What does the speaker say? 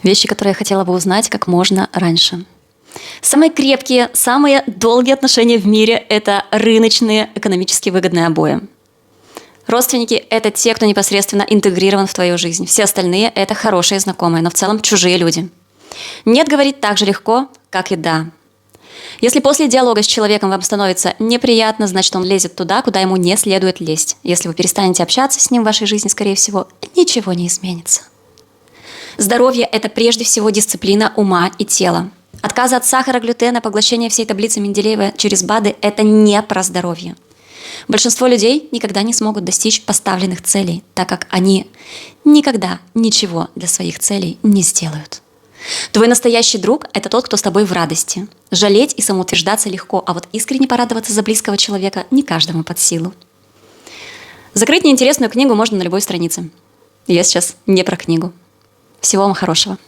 Вещи, которые я хотела бы узнать как можно раньше. Самые крепкие, самые долгие отношения в мире – это рыночные, экономически выгодные обои. Родственники – это те, кто непосредственно интегрирован в твою жизнь. Все остальные – это хорошие знакомые, но в целом чужие люди. «Нет» говорить так же легко, как и «да». Если после диалога с человеком вам становится неприятно, значит, он лезет туда, куда ему не следует лезть. Если вы перестанете общаться с ним в вашей жизни, скорее всего, ничего не изменится. Здоровье – это прежде всего дисциплина ума и тела. Отказы от сахара, глютена, поглощение всей таблицы Менделеева через БАДы – это не про здоровье. Большинство людей никогда не смогут достичь поставленных целей, так как они никогда ничего для своих целей не сделают. Твой настоящий друг – это тот, кто с тобой в радости. Жалеть и самоутверждаться легко, а вот искренне порадоваться за близкого человека не каждому под силу. Закрыть неинтересную книгу можно на любой странице. Я сейчас не про книгу. Всего вам хорошего.